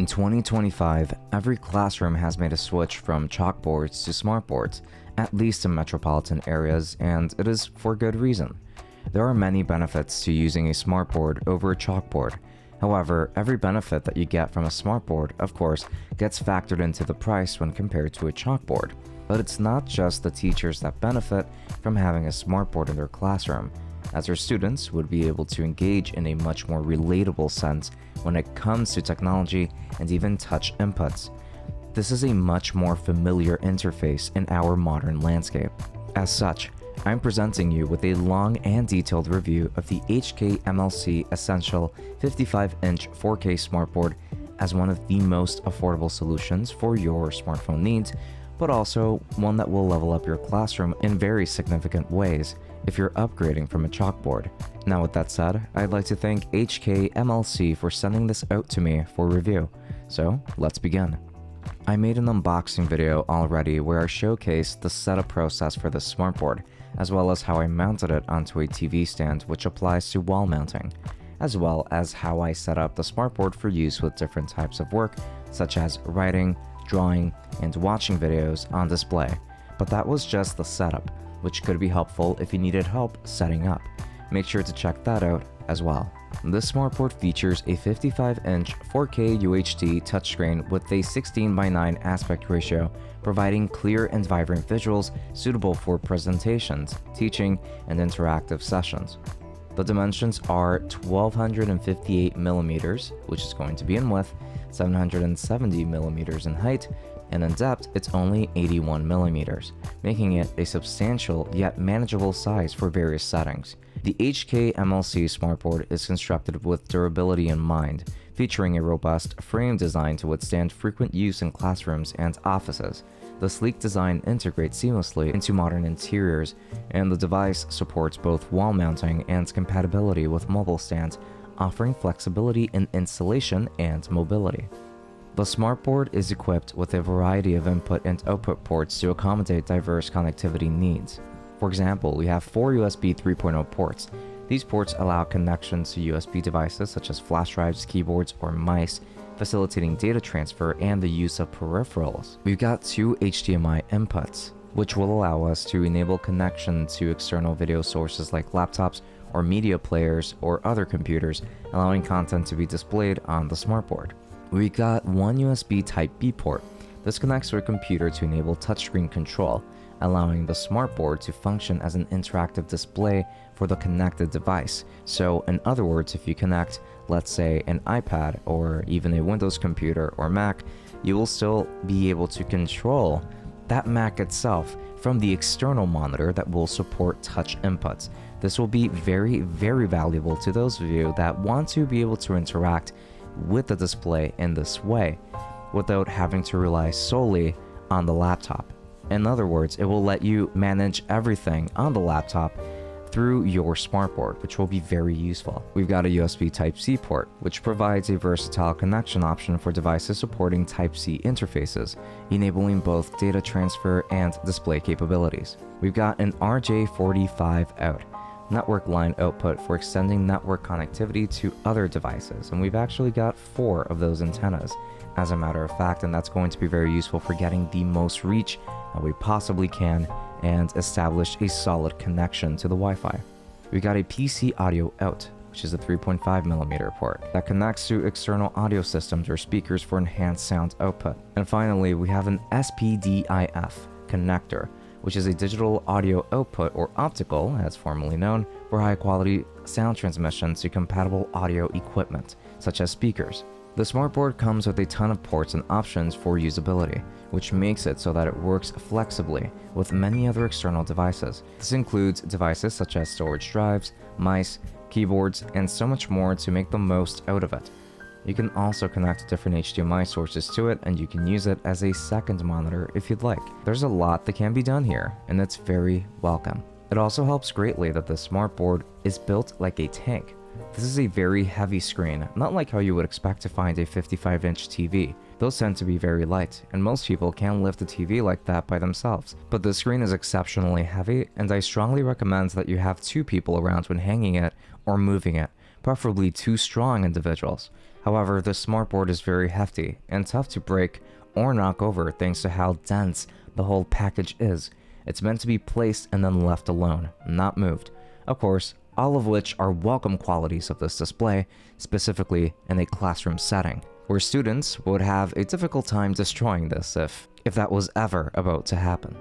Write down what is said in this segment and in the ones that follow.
In 2025, every classroom has made a switch from chalkboards to smartboards, at least in metropolitan areas, and it is for good reason. There are many benefits to using a smartboard over a chalkboard. However, every benefit that you get from a smartboard, of course, gets factored into the price when compared to a chalkboard. But it's not just the teachers that benefit from having a smartboard in their classroom, as their students would be able to engage in a much more relatable sense when it comes to technology and even touch inputs. This is a much more familiar interface in our modern landscape. As such, I'm presenting you with a long and detailed review of the HKMLC Essential 55-inch 4K smartboard as one of the most affordable solutions for your smartphone needs, but also one that will level up your classroom in very significant ways if you're upgrading from a chalkboard. Now with that said, I'd like to thank HKMLC for sending this out to me for review. So let's begin. I made an unboxing video already where I showcased the setup process for this smartboard, as well as how I mounted it onto a TV stand, which applies to wall mounting, as well as how I set up the smartboard for use with different types of work, such as writing, drawing, and watching videos on display. But that was just the setup, which could be helpful if you needed help setting up. Make sure to check that out as well. This smartboard features a 55-inch 4K UHD touchscreen with a 16:9 aspect ratio, providing clear and vibrant visuals suitable for presentations, teaching, and interactive sessions. The dimensions are 1258 millimeters, which is going to be in width, 770 millimeters in height, and in depth it's only 81 millimeters, making it a substantial yet manageable size for various settings. The HKMLC smartboard is constructed with durability in mind, featuring a robust frame design to withstand frequent use in classrooms and offices. The sleek design integrates seamlessly into modern interiors, and the device supports both wall mounting and compatibility with mobile stands, offering flexibility in installation and mobility. The smartboard is equipped with a variety of input and output ports to accommodate diverse connectivity needs. For example, we have 4 USB 3.0 ports. These ports allow connections to USB devices such as flash drives, keyboards, or mice, facilitating data transfer and the use of peripherals. We've got 2 HDMI inputs, which will allow us to enable connection to external video sources like laptops or media players or other computers, allowing content to be displayed on the smartboard. We got 1 USB Type-B port. This connects to a computer to enable touchscreen control, allowing the smartboard to function as an interactive display for the connected device. So in other words, if you connect, let's say, an iPad or even a Windows computer or Mac, you will still be able to control that Mac itself from the external monitor that will support touch inputs. This will be very, very valuable to those of you that want to be able to interact with the display in this way without having to rely solely on the laptop. In other words, it will let you manage everything on the laptop through your smartboard, which will be very useful. We've got a USB Type-C port, which provides a versatile connection option for devices supporting Type-C interfaces, enabling both data transfer and display capabilities. We've got an RJ45 out, network line output for extending network connectivity to other devices, and we've actually got 4 of those antennas, as a matter of fact, and that's going to be very useful for getting the most reach that we possibly can and establish a solid connection to the Wi-Fi. We got a PC audio out, which is a 3.5mm port that connects to external audio systems or speakers for enhanced sound output. And finally, we have an SPDIF connector, which is a digital audio output, or optical as formerly known, for high quality sound transmission to compatible audio equipment, such as speakers. The smartboard comes with a ton of ports and options for usability, which makes it so that it works flexibly with many other external devices. This includes devices such as storage drives, mice, keyboards, and so much more to make the most out of it. You can also connect different HDMI sources to it, and you can use it as a second monitor if you'd like. There's a lot that can be done here, and it's very welcome. It also helps greatly that the smartboard is built like a tank. This is a very heavy screen, not like how you would expect to find a 55-inch TV. Those tend to be very light, and most people can't lift a TV like that by themselves. But this screen is exceptionally heavy, and I strongly recommend that you have 2 people around when hanging it or moving it, preferably 2 strong individuals. However, the smartboard is very hefty and tough to break or knock over thanks to how dense the whole package is. It's meant to be placed and then left alone, not moved. Of course, all of which are welcome qualities of this display, specifically in a classroom setting, where students would have a difficult time destroying this if that was ever about to happen.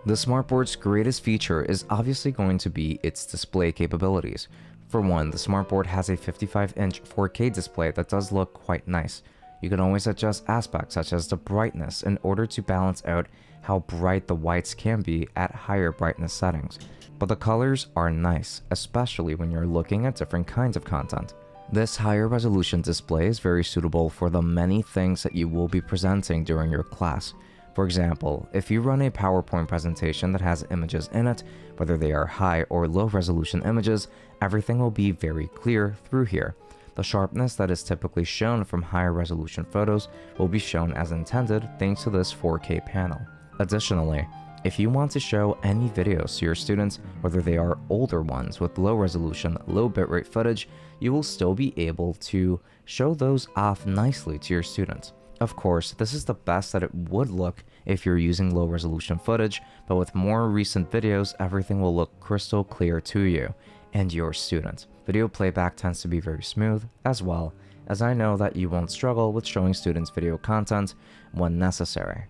The smartboard's greatest feature is obviously going to be its display capabilities. For one, the smartboard has a 55-inch 4K display that does look quite nice. You can always adjust aspects such as the brightness in order to balance out how bright the whites can be at higher brightness settings. But the colors are nice, especially when you're looking at different kinds of content. This higher resolution display is very suitable for the many things that you will be presenting during your class. For example, if you run a PowerPoint presentation that has images in it, whether they are high or low resolution images, everything will be very clear through here. The sharpness that is typically shown from higher resolution photos will be shown as intended thanks to this 4K panel. Additionally, if you want to show any videos to your students, whether they are older ones with low resolution, low bitrate footage, you will still be able to show those off nicely to your students. Of course, this is the best that it would look if you're using low resolution footage, but with more recent videos, everything will look crystal clear to you and your students. Video playback tends to be very smooth as well, as I know that you won't struggle with showing students video content when necessary.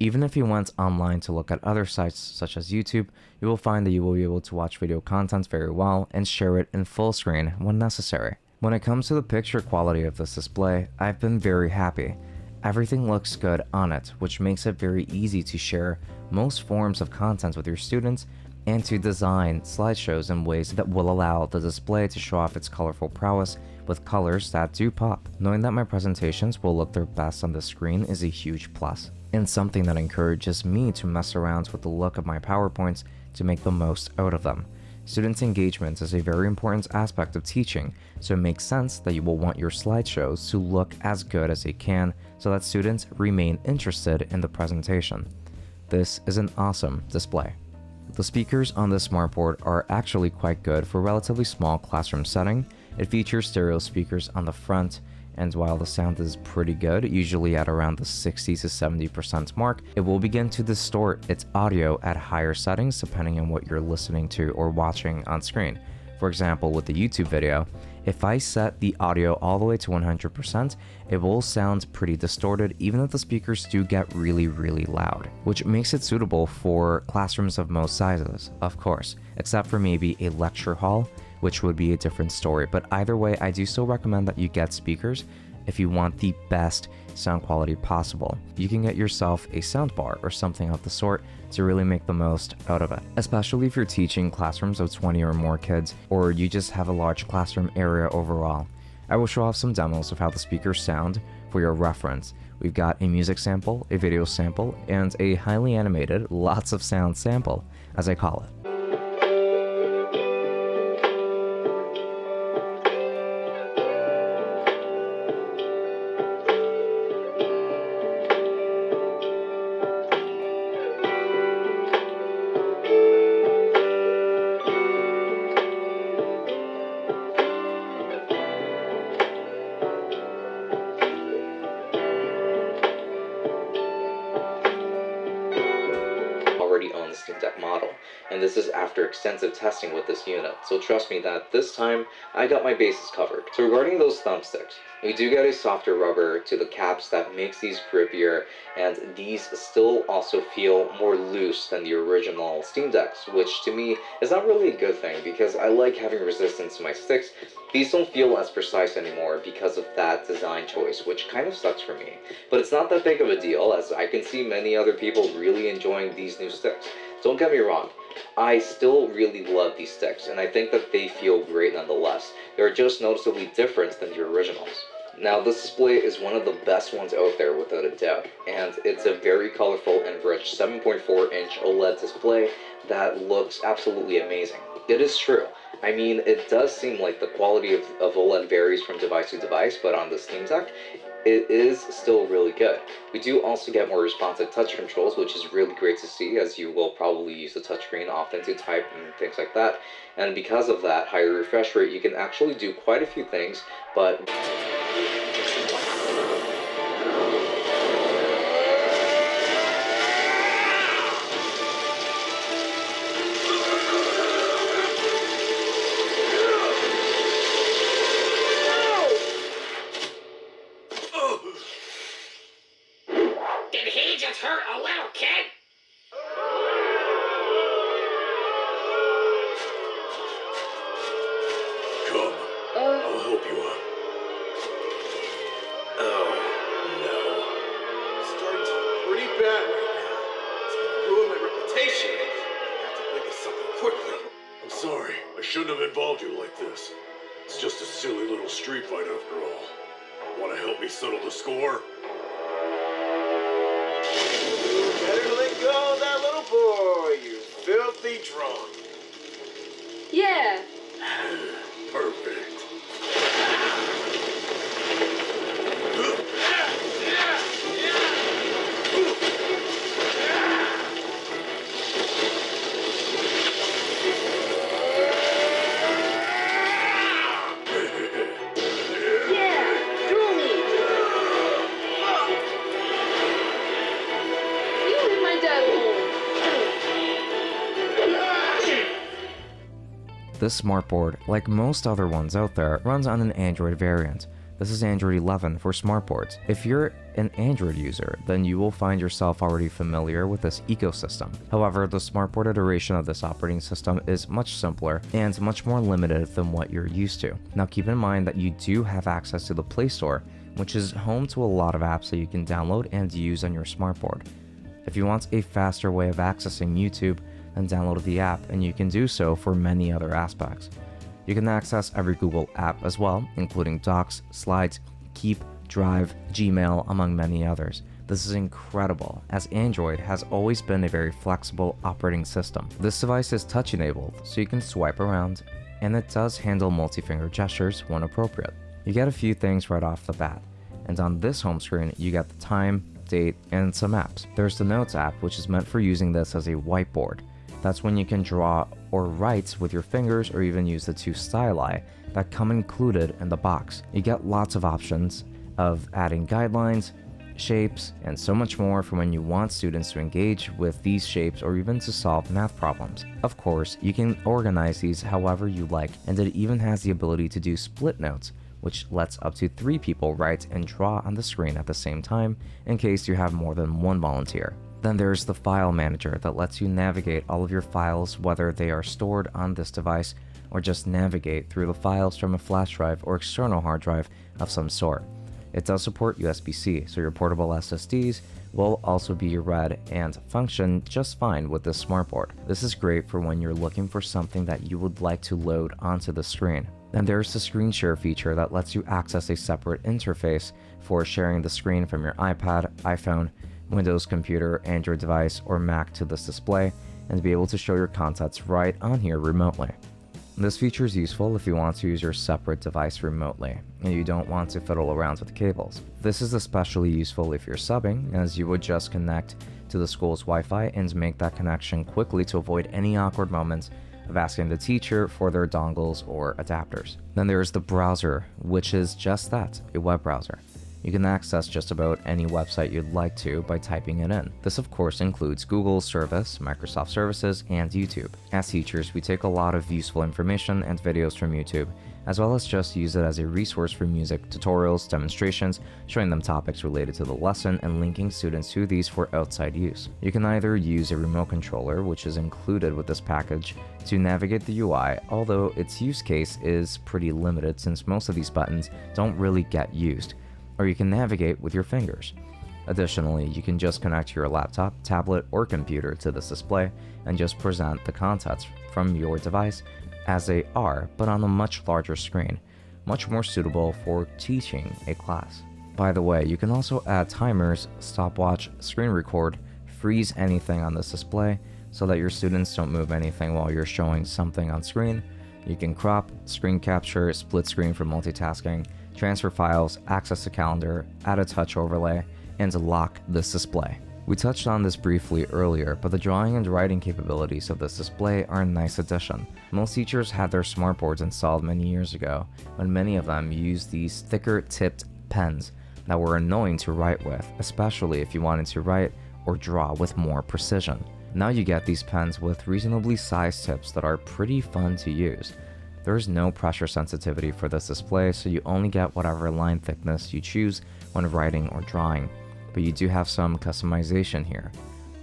Even if you went online to look at other sites such as YouTube, you will find that you will be able to watch video content very well and share it in full screen when necessary. When it comes to the picture quality of this display, I've been very happy. Everything looks good on it, which makes it very easy to share most forms of content with your students and to design slideshows in ways that will allow the display to show off its colorful prowess with colors that do pop. Knowing that my presentations will look their best on the screen is a huge plus, and something that encourages me to mess around with the look of my PowerPoints to make the most out of them. Student engagement is a very important aspect of teaching, so it makes sense that you will want your slideshows to look as good as they can so that students remain interested in the presentation. This is an awesome display. The speakers on this smartboard are actually quite good for a relatively small classroom setting. It features stereo speakers on the front, and while the sound is pretty good, usually at around the 60 to 70% mark, it will begin to distort its audio at higher settings depending on what you're listening to or watching on screen. For example, with the YouTube video, if I set the audio all the way to 100%, it will sound pretty distorted even if the speakers do get really loud, which makes it suitable for classrooms of most sizes, of course, except for maybe a lecture hall, which would be a different story. But either way, I do still recommend that you get speakers if you want the best sound quality possible. You can get yourself a soundbar or something of the sort to really make the most out of it, especially if you're teaching classrooms of 20 or more kids, or you just have a large classroom area overall. I will show off some demos of how the speakers sound for your reference. We've got a music sample, a video sample, and a highly animated, lots of sound sample, as I call it. On the Steam Deck model, and this is after extensive testing with this unit, so trust me that this time I got my bases covered. So regarding those thumbsticks, we do get a softer rubber to the caps that makes these grippier, and these still also feel more loose than the original Steam Decks, which to me is not really a good thing because I like having resistance to my sticks. These don't feel as precise anymore because of that design choice, which kind of sucks for me. But it's not that big of a deal, as I can see many other people really enjoying these new sticks. Don't get me wrong, I still really love these sticks, and I think that they feel great nonetheless. They're just noticeably different than the originals. Now, this display is one of the best ones out there without a doubt, and it's a very colorful and rich 7.4-inch OLED display that looks absolutely amazing. It is true. I mean, it does seem like the quality of OLED varies from device to device, but on the Steam Deck, it is still really good. We do also get more responsive touch controls, which is really great to see, as you will probably use the touchscreen often to type and things like that. And because of that higher refresh rate, you can actually do quite a few things, but Did he just hurt a little kid? Come, I'll help you up. Oh, no. It's starting to look pretty bad right now. It's gonna ruin my reputation. I have to think of something quickly. I'm sorry. I shouldn't have involved you like this. It's just a silly little street fight after all. Want to help me settle the score? Better let go of that little boy, you filthy drunk. Yeah. Perfect. This smartboard, like most other ones out there, runs on an Android variant. This is Android 11 for smartboards. If you're an Android user, then you will find yourself already familiar with this ecosystem. However, the smartboard iteration of this operating system is much simpler and much more limited than what you're used to. Now keep in mind that you do have access to the Play Store, which is home to a lot of apps that you can download and use on your smartboard. If you want a faster way of accessing YouTube, then download the app, and you can do so for many other aspects. You can access every Google app as well, including Docs, Slides, Keep, Drive, Gmail, among many others. This is incredible, as Android has always been a very flexible operating system. This device is touch-enabled, so you can swipe around, and it does handle multi-finger gestures when appropriate. You get a few things right off the bat, and on this home screen, you get the time, date, and some apps. There's the Notes app, which is meant for using this as a whiteboard. That's when you can draw or write with your fingers, or even use the two styli that come included in the box. You get lots of options of adding guidelines, shapes, and so much more for when you want students to engage with these shapes or even to solve math problems. Of course, you can organize these however you like, and it even has the ability to do split notes, which lets up to 3 people write and draw on the screen at the same time in case you have more than one volunteer. Then there's the file manager that lets you navigate all of your files, whether they are stored on this device or just navigate through the files from a flash drive or external hard drive of some sort. It does support USB-C, so your portable SSDs will also be read and function just fine with this smartboard. This is great for when you're looking for something that you would like to load onto the screen. Then there's the screen share feature that lets you access a separate interface for sharing the screen from your iPad, iPhone, Windows computer, Android device, or Mac to this display, and to be able to show your contents right on here remotely. This feature is useful if you want to use your separate device remotely, and you don't want to fiddle around with cables. This is especially useful if you're subbing, as you would just connect to the school's Wi-Fi and make that connection quickly to avoid any awkward moments of asking the teacher for their dongles or adapters. Then there's the browser, which is just that, a web browser. You can access just about any website you'd like to by typing it in. This of course includes Google's service, Microsoft services, and YouTube. As teachers, we take a lot of useful information and videos from YouTube, as well as just use it as a resource for music, tutorials, demonstrations, showing them topics related to the lesson, and linking students to these for outside use. You can either use a remote controller, which is included with this package, to navigate the UI, although its use case is pretty limited since most of these buttons don't really get used, or you can navigate with your fingers. Additionally, you can just connect your laptop, tablet, or computer to this display and just present the contents from your device as they are, but on a much larger screen, much more suitable for teaching a class. By the way, you can also add timers, stopwatch, screen record, freeze anything on this display so that your students don't move anything while you're showing something on screen. You can crop, screen capture, split screen for multitasking, transfer files, access the calendar, add a touch overlay, and lock this display. We touched on this briefly earlier, but the drawing and writing capabilities of this display are a nice addition. Most teachers had their smartboards installed many years ago, when many of them used these thicker tipped pens that were annoying to write with, especially if you wanted to write or draw with more precision. Now you get these pens with reasonably sized tips that are pretty fun to use. There is no pressure sensitivity for this display, so you only get whatever line thickness you choose when writing or drawing, but you do have some customization here.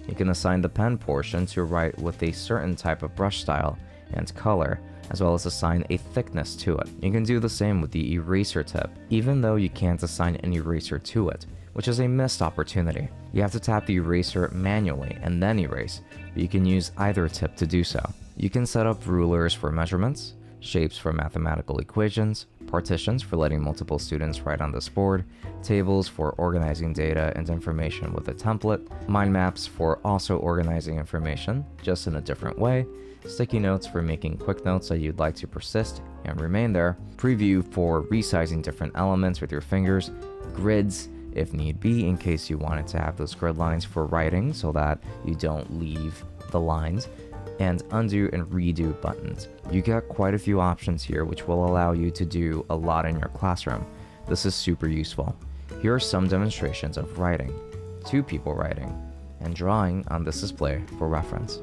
You can assign the pen portion to write with a certain type of brush style and color, as well as assign a thickness to it. You can do the same with the eraser tip, even though you can't assign an eraser to it, which is a missed opportunity. You have to tap the eraser manually and then erase, but you can use either tip to do so. You can set up rulers for measurements, shapes for mathematical equations, partitions for letting multiple students write on this board, tables for organizing data and information with a template, mind maps for also organizing information, just in a different way, sticky notes for making quick notes that you'd like to persist and remain there, preview for resizing different elements with your fingers, grids if need be in case you wanted to have those grid lines for writing so that you don't leave the lines, and undo and redo buttons. You get quite a few options here which will allow you to do a lot in your classroom. This is super useful. Here are some demonstrations of writing, two people writing, and drawing on this display for reference.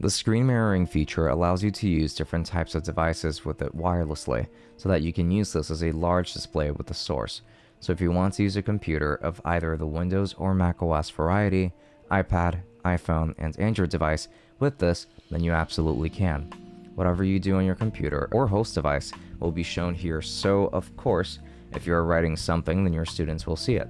The screen mirroring feature allows you to use different types of devices with it wirelessly, so that you can use this as a large display with the source. So if you want to use a computer of either the Windows or Mac OS variety, iPad, iPhone, and Android device with this, then you absolutely can. Whatever you do on your computer or host device will be shown here, so of course, if you are writing something, then your students will see it.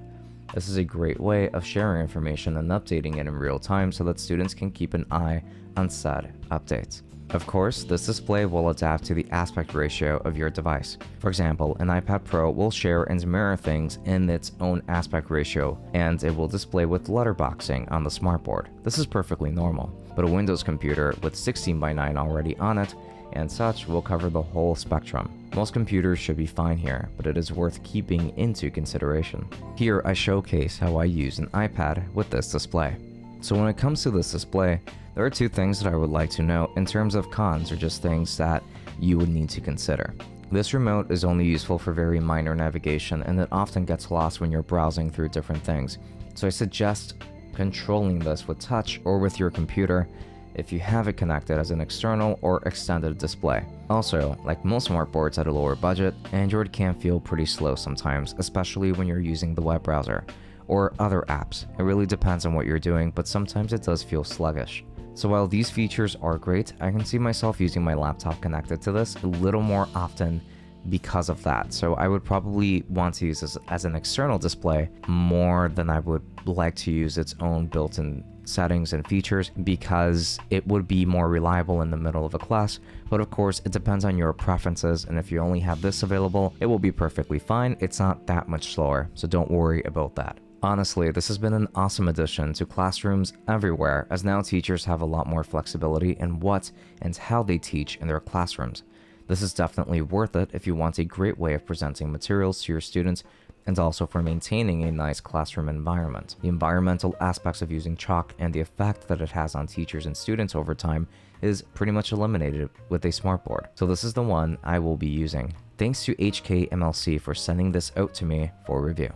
This is a great way of sharing information and updating it in real time so that students can keep an eye on said updates. Of course, this display will adapt to the aspect ratio of your device. For example, an iPad Pro will share and mirror things in its own aspect ratio, and it will display with letterboxing on the smartboard. This is perfectly normal, but a Windows computer with 16:9 already on it and such will cover the whole spectrum. Most computers should be fine here, but it is worth keeping into consideration. Here I showcase how I use an iPad with this display. So when it comes to this display, there are two things that I would like to note in terms of cons, or just things that you would need to consider. This remote is only useful for very minor navigation, and it often gets lost when you're browsing through different things. So I suggest controlling this with touch or with your computer if you have it connected as an external or extended display. Also, like most smartboards at a lower budget, Android can feel pretty slow sometimes, especially when you're using the web browser or other apps. It really depends on what you're doing, but sometimes it does feel sluggish. So while these features are great, I can see myself using my laptop connected to this a little more often because of that. So I would probably want to use this as an external display more than I would like to use its own built-in settings and features, because it would be more reliable in the middle of a class. But of course, it depends on your preferences, and if you only have this available, it will be perfectly fine. It's not that much slower, so don't worry about that. Honestly, this has been an awesome addition to classrooms everywhere, as now teachers have a lot more flexibility in what and how they teach in their classrooms. This is definitely worth it if you want a great way of presenting materials to your students and also for maintaining a nice classroom environment. The environmental aspects of using chalk and the effect that it has on teachers and students over time is pretty much eliminated with a smartboard. So this is the one I will be using. Thanks to HKMLC for sending this out to me for review.